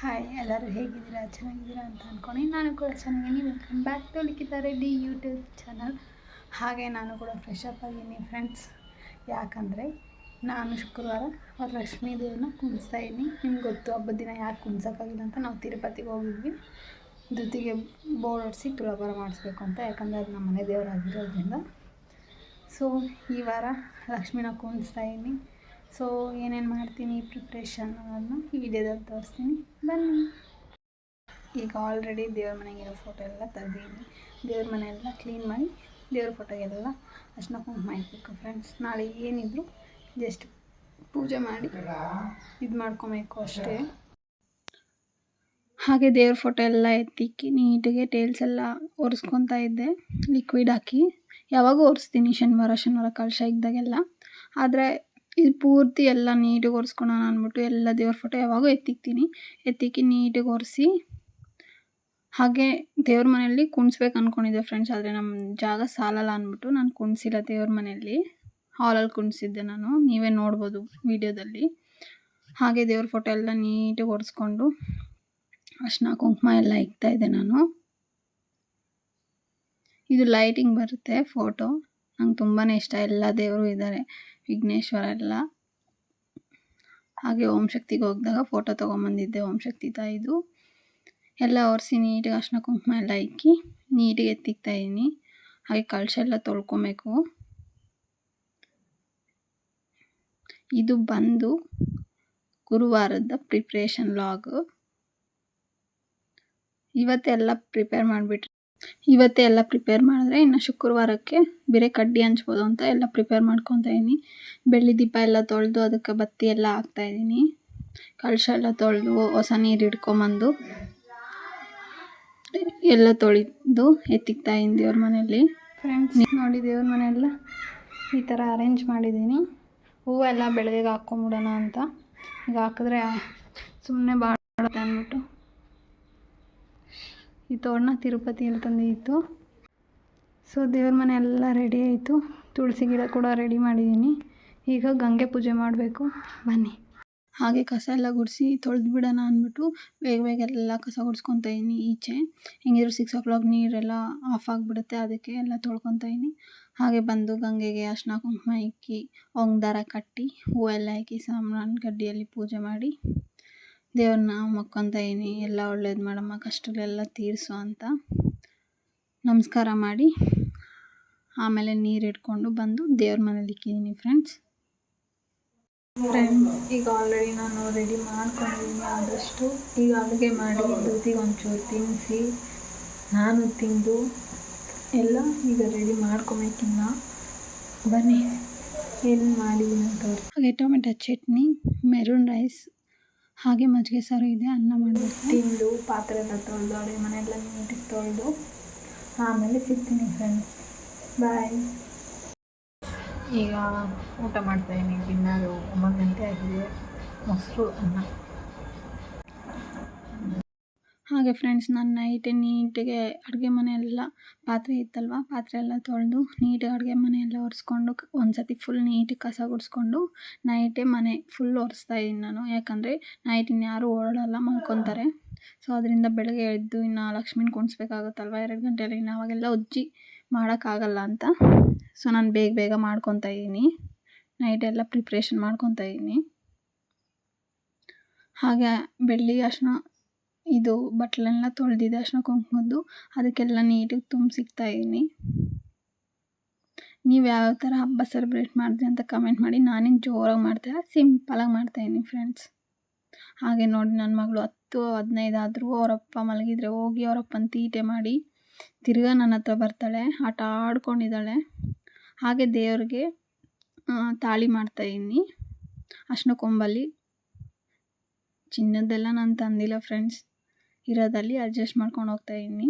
Hi, ಎಲ್ಲರೂ ಹೇಗಿದ್ದೀರಾ? ಚೆನ್ನಾಗಿದ್ದೀರಾ ಅಂತ ಅಂದ್ಕೊಂಡು ನಾನು ಕೂಡ ಚೆನ್ನಾಗಿದ್ದೀನಿ. Welcome back to Likhita Reddy YouTube channel. ಹಾಗೆ ನಾನು ಕೂಡ ಫ್ರೆಶ್ ಅಪ್ ಆಗಿದ್ದೀನಿ ಫ್ರೆಂಡ್ಸ್. ಯಾಕಂದರೆ ನಾನು ಶುಕ್ರವಾರ ಲಕ್ಷ್ಮೀ ದೇವ್ರನ್ನ ಕುಣಿಸ್ತಾ ಇದ್ದೀನಿ. ನಿಮ್ಗೆ ಗೊತ್ತು ಹಬ್ಬದ ದಿನ ಯಾಕೆ ಕುಣಿಸೋಕ್ಕಾಗಿಲ್ಲ ಅಂತ. ನಾವು ತಿರುಪತಿಗೆ ಹೋಗಿದ್ವಿ, ಜೊತೆಗೆ ಬೋರ್ಡ್ ಹೊಡಿಸಿ ತುಲಾಭಾರ ಮಾಡಿಸ್ಬೇಕು ಅಂತ. ಯಾಕಂದರೆ ಅದು ನಮ್ಮ ಮನೆ ದೇವರಾಗಿರೋದ್ರಿಂದ. ಸೊ ಈ ವಾರ ಲಕ್ಷ್ಮೀನ ಕುಣಿಸ್ತಾ ಇದ್ದೀನಿ. ಸೊ ಏನೇನು ಮಾಡ್ತೀನಿ ಪ್ರಿಪ್ರೇಷನ್ ಅನ್ನೋದನ್ನ ಈ ವಿಡಿಯೋದಲ್ಲಿ ತೋರಿಸ್ತೀನಿ, ಬನ್ನಿ. ಈಗ ಆಲ್ರೆಡಿ ದೇವ್ರ ಮನೆಗಿರೋ ಫೋಟೋ ಎಲ್ಲ ತೆಗೆದಿದ್ದೀನಿ. ದೇವ್ರ ಮನೆಯೆಲ್ಲ ಕ್ಲೀನ್ ಮಾಡಿ ದೇವ್ರ ಫೋಟೋಗೆಲ್ಲ ಅರ್ಶಿನ ಕುಂಕುಮ ಇಡಬೇಕು ಫ್ರೆಂಡ್ಸ್. ನಾಳೆ ಏನಿದ್ರು ಜಸ್ಟ್ ಪೂಜೆ ಮಾಡಿ ಇದು ಮಾಡ್ಕೊಬೇಕು ಅಷ್ಟೇ. ಹಾಗೆ ದೇವ್ರ ಫೋಟೋ ಎಲ್ಲ ಎತ್ತಿಕ್ಕಿ ನೀಟಿಗೆ ಟೇಲ್ಸ್ ಎಲ್ಲ ಒರೆಸ್ಕೊತಾ ಇದ್ದೆ ಲಿಕ್ವಿಡ್ ಹಾಕಿ. ಯಾವಾಗೂ ಒರೆಸ್ತೀನಿ ಶನಿವಾರ ಕಳಶ ಇದ್ದಾಗೆಲ್ಲ. ಆದರೆ ಇದು ಪೂರ್ತಿ ಎಲ್ಲ ನೀಟಿಗೆ ಒರೆಸ್ಕೊಳೋಣ ಅಂದ್ಬಿಟ್ಟು ಎಲ್ಲ ದೇವ್ರ ಫೋಟೋ ಯಾವಾಗೂ ಎತ್ತಿಕ್ಕಿ ನೀಟಿಗೆ ಒರೆಸಿ. ಹಾಗೆ ದೇವ್ರ ಮನೆಯಲ್ಲಿ ಕುಣಿಸ್ಬೇಕು ಅಂದ್ಕೊಂಡಿದ್ದೆ ಫ್ರೆಂಡ್ಸ್. ಆದರೆ ನಮ್ಮ ಜಾಗ ಸಾಲಲ್ಲ ಅಂದ್ಬಿಟ್ಟು ನಾನು ಕುಣಿಸಿಲ್ಲ ದೇವ್ರ ಮನೆಯಲ್ಲಿ. ಹಾಲಲ್ಲಿ ಕುಣಿಸಿದ್ದೆ ನಾನು, ನೀವೇ ನೋಡ್ಬೋದು ವಿಡಿಯೋದಲ್ಲಿ. ಹಾಗೆ ದೇವ್ರ ಫೋಟೋ ಎಲ್ಲ ನೀಟಿಗೆ ಒರೆಸ್ಕೊಂಡು ಅರ್ಶಿನ ಕುಂಕುಮ ಎಲ್ಲ ಇಕ್ತಾಯಿದ್ದೆ ನಾನು. ಇದು ಲೈಟಿಂಗ್ ಬರುತ್ತೆ ಫೋಟೋ, ನಂಗೆ ತುಂಬಾ ಇಷ್ಟ. ಎಲ್ಲ ದೇವರು ಇದ್ದಾರೆ, ವಿಘ್ನೇಶ್ವರ ಎಲ್ಲ. ಹಾಗೆ ಓಂ ಶಕ್ತಿಗೆ ಹೋಗಿದಾಗ ಫೋಟೋ ತೊಗೊಂಬಂದಿದ್ದೆ ಓಂ ಶಕ್ತಿ ತಾಯಿದು. ಎಲ್ಲ ಒರೆಸಿ ನೀಟಿಗೆ ಅರ್ಶಿನ ಕುಂಕುಮ ಎಲ್ಲ ಇಕ್ಕಿ ನೀಟಿಗೆ ಎತ್ತಿಕ್ತಾಯಿದ್ದೀನಿ. ಹಾಗೆ ಕಳಶ ಎಲ್ಲ ತೊಳ್ಕೊಬೇಕು. ಇದು ಬಂದು ಗುರುವಾರದ ಪ್ರಿಪ್ರೇಷನ್ ಲಾಗು. ಇವತ್ತೇ ಎಲ್ಲ ಪ್ರಿಪೇರ್ ಮಾಡಿದ್ರೆ ಇನ್ನು ಶುಕ್ರವಾರಕ್ಕೆ ಬೇರೆ ಕಡ್ಡಿ ಹಂಚ್ಬೋದು ಅಂತ ಎಲ್ಲ ಪ್ರಿಪೇರ್ ಮಾಡ್ಕೊತಾ ಇದ್ದೀನಿ. ಬೆಳ್ಳಿ ದೀಪ ಎಲ್ಲ ತೊಳೆದು ಅದಕ್ಕೆ ಬತ್ತಿ ಎಲ್ಲ ಹಾಕ್ತಾಯಿದ್ದೀನಿ. ಕಳಶ ಎಲ್ಲ ತೊಳೆದು ಹೊಸ ನೀರು ಹಿಡ್ಕೊಂಬಂದು ಎಲ್ಲ ತೊಳೆದು ಎತ್ತಿಕ್ತಾಯಿದ್ದೀನಿ ದೇವ್ರ ಮನೆಯಲ್ಲಿ. ಫ್ರೆಂಡ್ಸ್ ನೋಡಿ, ದೇವ್ರ ಮನೆಯೆಲ್ಲ ಈ ಥರ ಅರೇಂಜ್ ಮಾಡಿದ್ದೀನಿ. ಹೂವೆಲ್ಲ ಬೆಳಗ್ಗೆ ಹಾಕ್ಕೊಂಬಿಡೋಣ ಅಂತ. ಈಗ ಹಾಕಿದ್ರೆ ಸುಮ್ಮನೆ ಬಾಡುತ್ತೆ ಅಂದ್ಬಿಟ್ಟು ಈ ತೋಡನ್ನ ತಿರುಪತಿಯಲ್ಲಿ ತಂದಿತ್ತು. ಸೊ ದೇವ್ರ ಮನೆ ಎಲ್ಲ ರೆಡಿ ಆಯಿತು. ತುಳಸಿ ಗಿಡ ಕೂಡ ರೆಡಿ ಮಾಡಿದ್ದೀನಿ. ಈಗ ಗಂಗೆ ಪೂಜೆ ಮಾಡಬೇಕು, ಬನ್ನಿ. ಹಾಗೆ ಕಸ ಎಲ್ಲ ಗುಡಿಸಿ ತೊಳೆದು ಬಿಡೋಣ ಅಂದ್ಬಿಟ್ಟು ಬೇಗ ಎಲ್ಲ ಕಸ ಗುಡಿಸ್ಕೊತಾ ಇದ್ದೀನಿ ಈಚೆ. ಹೆಂಗಿದ್ರು 6 o'clock ನೀರೆಲ್ಲ ಆಫ್ ಆಗಿಬಿಡುತ್ತೆ, ಅದಕ್ಕೆ ಎಲ್ಲ ತೊಳ್ಕೊತಾ ಇದ್ದೀನಿ. ಹಾಗೆ ಬಂದು ಗಂಗೆಗೆ ಅರ್ಶಿನ ಕುಂಕುಮ ಇಕ್ಕಿ ದಾರ ಕಟ್ಟಿ ಹೂವೆಲ್ಲ ಹಾಕಿ ಸಾಂಬ್ರಾಣಿ ಗಡ್ಡಿಯಲ್ಲಿ ಪೂಜೆ ಮಾಡಿ ದೇವ್ರನ್ನ ಮೊಕ್ಕೊತಾ ಇದ್ದೀನಿ. ಎಲ್ಲ ಒಳ್ಳೇದು ಮಾಡಮ್ಮ, ಕಷ್ಟಗಳೆಲ್ಲ ತೀರಿಸು ಅಂತ ನಮಸ್ಕಾರ ಮಾಡಿ ಆಮೇಲೆ ನೀರು ಇಟ್ಕೊಂಡು ಬಂದು ದೇವ್ರ ಮನೇಲಿ ಇಕ್ಕಿದ್ದೀನಿ ಫ್ರೆಂಡ್ಸ್. ಈಗ ಆಲ್ರೆಡಿ ನಾನು ರೆಡಿ ಮಾಡ್ಕೊಂಡಿದ್ದೀನಿ. ಆದಷ್ಟು ಈಗ ಅಡುಗೆ ಮಾಡಿ ಜೊತೆಗೆ ಒಂಚೂರು ತಿನ್ನಿಸಿ ನಾನು ತಿಂದು ಎಲ್ಲ ಈಗ ರೆಡಿ ಮಾಡ್ಕೊಬೇಕಿನ್ನ. ಬನ್ನಿ ಏನು ಮಾಡಿದ್ದೀನಿ ಅಂತ. ಹಾಗೆ ಟೊಮೆಟೊ ಚಟ್ನಿ, ಮೆರೂನ್ ರೈಸ್, ಹಾಗೆ ಮಜ್ಜಿಗೆ ಸಾರು ಇದೆ. ಅನ್ನ ಮಾಡಬೇಕು. ತಿಂದು ಪಾತ್ರೆ ಎಲ್ಲ ತೊಳೆದು ಅಡುಗೆ ಮನೆಯೆಲ್ಲ ನೀಟಿಗೆ ತೊಳೆದು ಆಮೇಲೆ ಸಿಗ್ತೀನಿ ಫ್ರೆಂಡ್ಸ್, ಬಾಯ್. ಈಗ ಊಟ ಮಾಡ್ತಾಯಿದ್ದೀನಿ. ಡಿನ್ನರು 9 ಗಂಟೆ ಆಗಿದೆ. ಮೊಸರು ಅನ್ನ. ಹಾಗೆ ಫ್ರೆಂಡ್ಸ್, ನಾನು ನೈಟೇ ನೀಟಿಗೆ ಅಡುಗೆ ಮನೆಯೆಲ್ಲ ಪಾತ್ರೆ ಇತ್ತಲ್ವ, ಪಾತ್ರೆ ಎಲ್ಲ ತೊಳೆದು ನೀಟಾಗಿ ಅಡುಗೆ ಮನೆಯೆಲ್ಲ ಒರೆಸ್ಕೊಂಡು ಒಂದು ಸತಿ ಫುಲ್ ನೀಟಿಗೆ ಕಸ ಗುಡಿಸ್ಕೊಂಡು ನೈಟೇ ಮನೆ ಫುಲ್ ಒರೆಸ್ತಾ ಇದ್ದೀನಿ ನಾನು. ಯಾಕಂದರೆ ನೈಟ್ ಇನ್ಯಾರೂ ಓಡಾಡಲ್ಲ, ಮಲ್ಕೊತಾರೆ. ಸೊ ಅದರಿಂದ ಬೆಳಗ್ಗೆ ಎದ್ದು ಇನ್ನು ಲಕ್ಷ್ಮೀನ ಕುಣಿಸ್ಬೇಕಾಗುತ್ತಲ್ವ 2 ಗಂಟೆಯಲ್ಲಿ. ಇನ್ನು ಅವಾಗೆಲ್ಲ ಉಜ್ಜಿ ಮಾಡೋಕ್ಕಾಗಲ್ಲ ಅಂತ ಸೊ ನಾನು ಬೇಗ ಮಾಡ್ಕೊತಾ ಇದ್ದೀನಿ. ನೈಟೆಲ್ಲ ಪ್ರಿಪ್ರೇಷನ್ ಮಾಡ್ಕೊತಾ ಇದ್ದೀನಿ. ಹಾಗೆ ಬೆಳ್ಳಿ ಅರ್ಶಿನ ಇದು ಬಟ್ಲೆಲ್ಲ ತೊಳೆದಿದೆ ಅರ್ಶಿನ ಕುಂಕುಮದ್ದು, ಅದಕ್ಕೆಲ್ಲ ನೀಟಿಗೆ ತುಂಬಿಸಿಕ್ತಾ ಇದ್ದೀನಿ. ನೀವು ಯಾವ ಥರ ಹಬ್ಬ ಸೆಲೆಬ್ರೇಟ್ ಮಾಡಿದ್ರಿ ಅಂತ ಕಮೆಂಟ್ ಮಾಡಿ. ನಾನೇನು ಜೋರಾಗಿ ಮಾಡ್ತಾಯಿಲ್ಲ, ಸಿಂಪಲಾಗಿ ಮಾಡ್ತಾಯಿದ್ದೀನಿ ಫ್ರೆಂಡ್ಸ್. ಹಾಗೆ ನೋಡಿ, ನನ್ನ ಮಗಳು 10-15 ಆದರೂ ಅವರಪ್ಪ ಮಲಗಿದ್ರೆ ಹೋಗಿ ಅವರಪ್ಪನ ತೀಟೆ ಮಾಡಿ ತಿರ್ಗಾ ನನ್ನ ಹತ್ರ ಬರ್ತಾಳೆ, ಆಟ ಆಡ್ಕೊಂಡಿದ್ದಾಳೆ. ಹಾಗೆ ದೇವ್ರಿಗೆ ತಾಳಿ ಮಾಡ್ತಾಯಿದ್ದೀನಿ. ಅರ್ಶಿನ ಕೊಂಬಲ್ಲಿ ಚಿನ್ನದ್ದೆಲ್ಲ ನಾನು ತಂದಿಲ್ಲ ಫ್ರೆಂಡ್ಸ್, ಇರೋದಲ್ಲಿ ಅಡ್ಜಸ್ಟ್ ಮಾಡ್ಕೊಂಡು ಹೋಗ್ತಾಯಿದ್ದೀನಿ.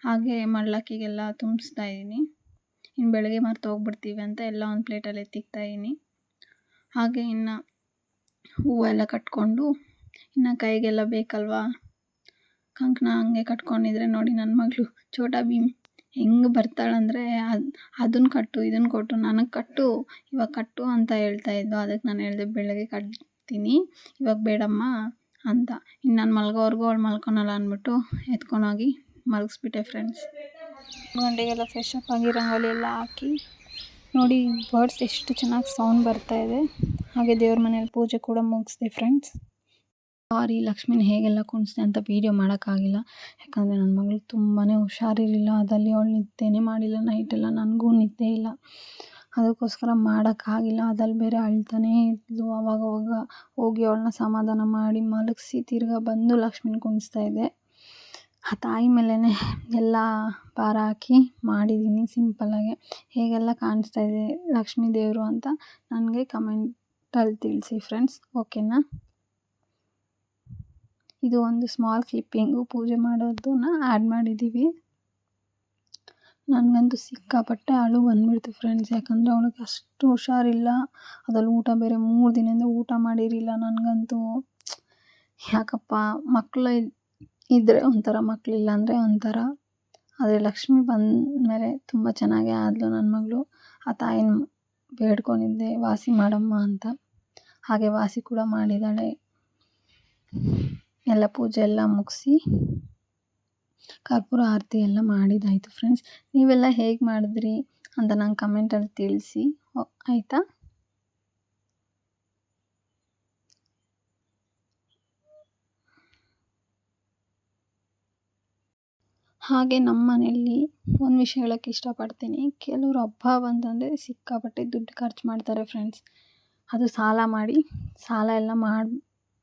ಹಾಗೆ ಮಳ್ಳಕ್ಕಿಗೆಲ್ಲ ತುಂಬಿಸ್ತಾ ಇದ್ದೀನಿ. ಇನ್ನು ಬೆಳಗ್ಗೆ ಮರ್ತೋಗ್ಬಿಡ್ತೀವಿ ಅಂತ ಎಲ್ಲ ಒಂದು ಪ್ಲೇಟಲ್ಲಿ ಎತ್ತಿಕ್ತಾಯಿದ್ದೀನಿ. ಹಾಗೆ ಇನ್ನು ಹೂವೆಲ್ಲ ಕಟ್ಕೊಂಡು ಇನ್ನು ಕೈಗೆಲ್ಲ ಬೇಕಲ್ವಾ ಕಂಕಣ, ಹಂಗೆ ಕಟ್ಕೊಂಡಿದ್ರೆ ನೋಡಿ ನನ್ನ ಮಗಳು ಛೋಟಾ ಭೀಮ್ ಹೆಂಗೆ ಬರ್ತಾಳಂದರೆ ಅದನ್ನು ಕಟ್ಟು ಇದನ್ನು ಕೊಟ್ಟು ನನಗೆ ಕಟ್ಟು ಇವಾಗ ಕಟ್ಟು ಅಂತ ಹೇಳ್ತಾಯಿದ್ಲು. ಅದಕ್ಕೆ ನಾನು ಹೇಳಿದೆ ಬೆಳಗ್ಗೆ ಕಟ್ತೀನಿ, ಇವಾಗ ಬೇಡಮ್ಮ ಅಂತ. ಇನ್ನು ನಾನು ಮಲ್ಗೋವರೆಗೂ ಅವಳು ಮಲ್ಕೊಳಲ್ಲ ಅಂದ್ಬಿಟ್ಟು ಎತ್ಕೊಂಡೋಗಿ ಮಲಗಿಸ್ಬಿಟ್ಟೆ ಫ್ರೆಂಡ್ಸ್. 3 ಗಂಟೆಗೆಲ್ಲ ಫ್ರೆಶ್ ಅಪ್ ಆಗಿ ರಂಗೋಲಿ ಎಲ್ಲ ಹಾಕಿ ನೋಡಿ ಬರ್ಡ್ಸ್ ಎಷ್ಟು ಚೆನ್ನಾಗಿ ಸೌಂಡ್ ಬರ್ತಾಯಿದೆ. ಹಾಗೆ ದೇವ್ರ ಮನೇಲಿ ಪೂಜೆ ಕೂಡ ಮುಗಿಸ್ದೆ ಫ್ರೆಂಡ್ಸ್. ಸಾರಿ ಲಕ್ಷ್ಮಿನ ಹೇಗೆಲ್ಲ ಕುಣಿಸ್ದೆ ಅಂತ ವೀಡಿಯೋ ಮಾಡೋಕ್ಕಾಗಿಲ್ಲ, ಯಾಕಂದರೆ ನನ್ನ ಮಗಳು ತುಂಬಾ ಹುಷಾರಿರಲಿಲ್ಲ. ಅದಲ್ಲಿ ಅವಳು ನಿದ್ದೆನೇ ಮಾಡಿಲ್ಲ, ನೈಟೆಲ್ಲ ನನಗೂ ನಿದ್ದೆ ಇಲ್ಲ, ಅದಕ್ಕೋಸ್ಕರ ಮಾಡೋಕ್ಕಾಗಿಲ್ಲ. ಅದಲ್ಲಿ ಬೇರೆ ಅಳ್ತಾನೇ ಇದ್ಲು. ಅವಾಗವಾಗ ಹೋಗಿ ಅವಳನ್ನ ಸಮಾಧಾನ ಮಾಡಿ ಮಲಗಿಸಿ ತಿರ್ಗಾ ಬಂದು ಲಕ್ಷ್ಮಿನ ಕುಣಿಸ್ತಾ ಇದ್ದೆ. ಆ ತಾಯಿ ಮೇಲೇ ಎಲ್ಲ ಭಾರ ಹಾಕಿ ಮಾಡಿದ್ದೀನಿ ಸಿಂಪಲ್ಲಾಗೆ. ಹೇಗೆಲ್ಲ ಕಾಣಿಸ್ತಾ ಇದೆ ಲಕ್ಷ್ಮೀ ದೇವರು ಅಂತ ನನಗೆ ಕಮೆಂಟಲ್ಲಿ ತಿಳಿಸಿ ಫ್ರೆಂಡ್ಸ್, ಓಕೆನಾ. ಇದು ಒಂದು ಸ್ಮಾಲ್ ಕ್ಲಿಪ್ಪಿಂಗು ಪೂಜೆ ಮಾಡೋದನ್ನ ಆ್ಯಡ್ ಮಾಡಿದ್ದೀವಿ. ನನಗಂತೂ ಸಿಕ್ಕಾಪಟ್ಟೆ ಅಳು ಬಂದುಬಿಡ್ತು ಫ್ರೆಂಡ್ಸ್, ಯಾಕಂದರೆ ಅವಳಿಗೆ ಅಷ್ಟು ಹುಷಾರಿಲ್ಲ. ಅದ್ರಲ್ಲಿ ಊಟ ಬೇರೆ 3 ದಿನದಿಂದ ಊಟ ಮಾಡಿರಲಿಲ್ಲ. ನನಗಂತೂ ಯಾಕಪ್ಪ, ಮಕ್ಕಳು ಇದ್ದರೆ ಒಂಥರ, ಮಕ್ಕಳಿಲ್ಲ ಅಂದರೆ ಒಂಥರ. ಆದರೆ ಲಕ್ಷ್ಮಿ ಬಂದಮೇಲೆ ತುಂಬ ಚೆನ್ನಾಗೇ ಆದಳು ನನ್ನ ಮಗಳು. ಆ ತಾಯಿನ ಬೇಡ್ಕೊಂಡಿದ್ದೆ ವಾಸಿ ಮಾಡಮ್ಮ ಅಂತ, ಹಾಗೆ ವಾಸಿ ಕೂಡ ಮಾಡಿದ್ದಾಳೆ. ಎಲ್ಲ ಪೂಜೆ ಎಲ್ಲ ಮುಗಿಸಿ ಕರ್ಪೂರ ಆರತಿ ಎಲ್ಲ ಮಾಡಿದ್ದಾಯಿತು ಫ್ರೆಂಡ್ಸ್. ನೀವೆಲ್ಲ ಹೇಗೆ ಮಾಡಿದ್ರಿ ಅಂತ ನಂಗೆ ಕಮೆಂಟಲ್ಲಿ ತಿಳಿಸಿ, ಆಯಿತಾ. ಹಾಗೆ ನಮ್ಮ ಮನೆಯಲ್ಲಿ ಒಂದು ವಿಷಯ ಹೇಳೋಕ್ಕೆ ಇಷ್ಟಪಡ್ತೀನಿ. ಕೆಲವರು ಹಬ್ಬ ಬಂತಂದರೆ ಸಿಕ್ಕಾಪಟ್ಟೆ ದುಡ್ಡು ಖರ್ಚು ಮಾಡ್ತಾರೆ ಫ್ರೆಂಡ್ಸ್. ಅದು ಸಾಲ ಎಲ್ಲ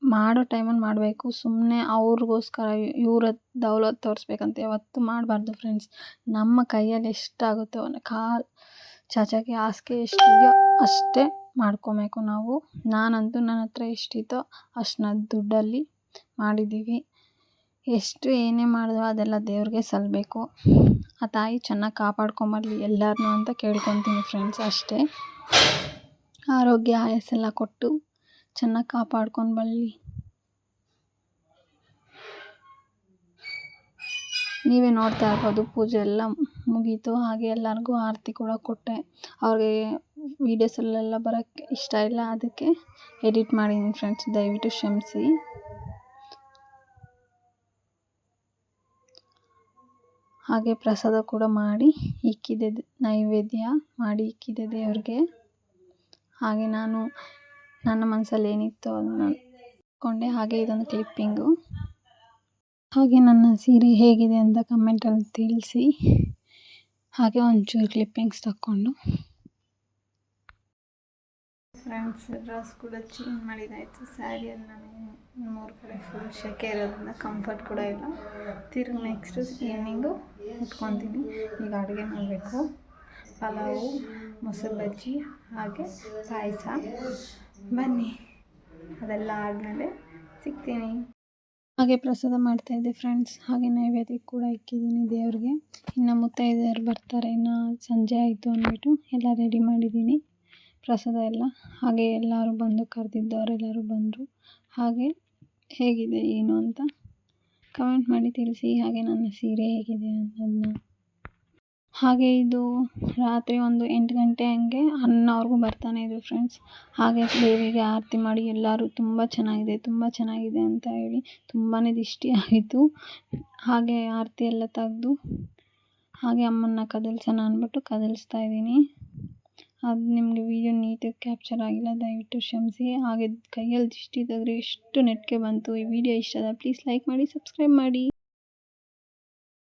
ಮಾಡೋ ಟೈಮಲ್ಲಿ ಮಾಡಬೇಕು. ಸುಮ್ಮನೆ ಅವ್ರಿಗೋಸ್ಕರ ಇವರ ದೌಲತ್ ತೋರಿಸ್ಬೇಕಂತ ಯಾವತ್ತೂ ಮಾಡಬಾರ್ದು ಫ್ರೆಂಡ್ಸ್. ನಮ್ಮ ಕೈಯಲ್ಲಿ ಎಷ್ಟಾಗುತ್ತೋ ಕಾಲು ಚಾಚಕ್ಕೆ ಹಾಸಿಗೆ ಎಷ್ಟಿದೆಯೋ ಅಷ್ಟೇ ಮಾಡ್ಕೊಬೇಕು ನಾವು. ನಾನಂತೂ ನನ್ನ ಹತ್ರ ಎಷ್ಟಿತ್ತೋ ಅಷ್ಟನ್ನ ದುಡ್ಡಲ್ಲಿ ಮಾಡಿದ್ದೀವಿ. ಎಷ್ಟು ಏನೇ ಮಾಡಿದ್ರು ಅದೆಲ್ಲ ದೇವ್ರಿಗೆ ಸಲ್ಲಬೇಕು. ಆ ತಾಯಿ ಚೆನ್ನಾಗಿ ಕಾಪಾಡ್ಕೊಂಬರಲಿ ಎಲ್ಲರನ್ನೂ ಅಂತ ಕೇಳ್ಕೊತೀನಿ ಫ್ರೆಂಡ್ಸ್, ಅಷ್ಟೇ. ಆರೋಗ್ಯ ಆಯಸ್ಸೆಲ್ಲ ಕೊಟ್ಟು ಚೆನ್ನಾಗಿ ಕಾಪಾಡ್ಕೊಂಡು ಬರಲಿ. ನೀವೇ ನೋಡ್ತಾ ಇರ್ಬೋದು, ಪೂಜೆ ಎಲ್ಲ ಮುಗೀತು. ಹಾಗೆ ಎಲ್ಲರಿಗೂ ಆರತಿ ಕೂಡ ಕೊಟ್ಟೆ. ಅವ್ರಿಗೆ ವೀಡಿಯೋಸಲ್ಲೆಲ್ಲ ಬರೋಕ್ಕೆ ಇಷ್ಟ ಇಲ್ಲ, ಅದಕ್ಕೆ ಎಡಿಟ್ ಮಾಡಿದ್ದೀನಿ ಫ್ರೆಂಡ್ಸ್, ದಯವಿಟ್ಟು ಕ್ಷಮಿಸಿ. ಹಾಗೆ ಪ್ರಸಾದ ಕೂಡ ಮಾಡಿ ಇಕ್ಕಿದೆ, ನೈವೇದ್ಯ ಮಾಡಿ ಇಕ್ಕಿದೆ ದೇವ್ರಿಗೆ. ಹಾಗೆ ನಾನು ನನ್ನ ಮನಸ್ಸಲ್ಲಿ ಏನಿತ್ತು ಅದನ್ನು ಕೊಂಡೆ. ಹಾಗೆ ಇದೊಂದು ಕ್ಲಿಪ್ಪಿಂಗು. ಹಾಗೆ ನನ್ನ ಸೀರೆ ಹೇಗಿದೆ ಅಂತ ಕಮೆಂಟಲ್ಲಿ ತಿಳಿಸಿ. ಹಾಗೆ ಒಂಚೂರು ಕ್ಲಿಪ್ಪಿಂಗ್ಸ್ ತಕ್ಕೊಂಡು ಫ್ರೆಂಡ್ಸ್, ಡ್ರೆಸ್ ಕೂಡ ಚೇಂಜ್ ಮಾಡಿದ್ದಾಯಿತು. ಸ್ಯಾರಿಯಲ್ಲಿ ನಾನು 3 ಕಡೆ ಫುಲ್ ಸೆಕೆ ಇರೋದ್ರಿಂದ ಕಂಫರ್ಟ್ ಕೂಡ ಇಲ್ಲ. ತಿರ್ಗಿ ನೆಕ್ಸ್ಟು ಈವ್ನಿಂಗು ಉಟ್ಕೊತೀನಿ. ಈಗ ಅಡುಗೆ ಮಾಡಬೇಕು, ಪಲಾವು, ಮೊಸರು ಬಜ್ಜಿ ಹಾಗೆ ಪಾಯಸ. ಬನ್ನಿ, ಅದೆಲ್ಲ ಆದಮೇಲೆ ಸಿಗ್ತೀನಿ. ಹಾಗೆ ಪ್ರಸಾದ ಮಾಡ್ತಾಯಿದ್ದೆ ಫ್ರೆಂಡ್ಸ್. ಹಾಗೆ ನೈವೇದ್ಯಕ್ಕೆ ಕೂಡ ಇಕ್ಕಿದ್ದೀನಿ ದೇವ್ರಿಗೆ. ಇನ್ನು ಮುತ್ತೈದೆಯರು ಬರ್ತಾರೆ, ಇನ್ನು ಸಂಜೆ ಆಯಿತು ಅಂದ್ಬಿಟ್ಟು ಎಲ್ಲ ರೆಡಿ ಮಾಡಿದ್ದೀನಿ ಪ್ರಸಾದ ಎಲ್ಲ. ಹಾಗೆ ಎಲ್ಲರೂ ಬಂದು ಕರೆದಿದ್ದವರೆಲ್ಲರೂ ಬಂದರು. ಹಾಗೆ ಹೇಗಿದೆ ಏನು ಅಂತ ಕಮೆಂಟ್ ಮಾಡಿ ತಿಳಿಸಿ. ಹಾಗೆ ನನ್ನ ಸೀರೆ ಹೇಗಿದೆ ಅನ್ನೋದನ್ನ. ಹಾಗೆ ಇದು ರಾತ್ರಿ ಒಂದು 8 ಗಂಟೆ ಹಂಗೆ ಅನ್ನೋರ್ಗೂ ಬರ್ತಾನೆ ಇದ್ರು ಫ್ರೆಂಡ್ಸ್. ಹಾಗೆ ದೇವಿಗೆ ಆರತಿ ಮಾಡಿ ಎಲ್ಲರೂ ತುಂಬ ಚೆನ್ನಾಗಿದೆ ಅಂತ ಹೇಳಿ ತುಂಬಾ ದಿಷ್ಟಿ ಆಯಿತು. ಹಾಗೆ ಆರತಿ ಎಲ್ಲ ತೆಗೆದು ಹಾಗೆ ಅಮ್ಮನ್ನ ಕದಲ್ಸೋಣ ಅಂದ್ಬಿಟ್ಟು ಕದಲಿಸ್ತಾ ಇದ್ದೀನಿ. ಅದು ನಿಮಗೆ ವೀಡಿಯೋ ನೀಟಾಗಿ ಕ್ಯಾಪ್ಚರ್ ಆಗಿಲ್ಲ, ದಯವಿಟ್ಟು ಕ್ಷಮಿಸಿ. ಹಾಗೆ ಕೈಯಲ್ಲಿ ದಿಷ್ಟಿ ತೆಗೆದ್ರೆ ಎಷ್ಟು ನೆಟ್ಟಗೆ ಬಂತು. ಈ ವಿಡಿಯೋ ಇಷ್ಟ ಆದರೆ ಪ್ಲೀಸ್ ಲೈಕ್ ಮಾಡಿ, ಸಬ್ಸ್ಕ್ರೈಬ್ ಮಾಡಿ.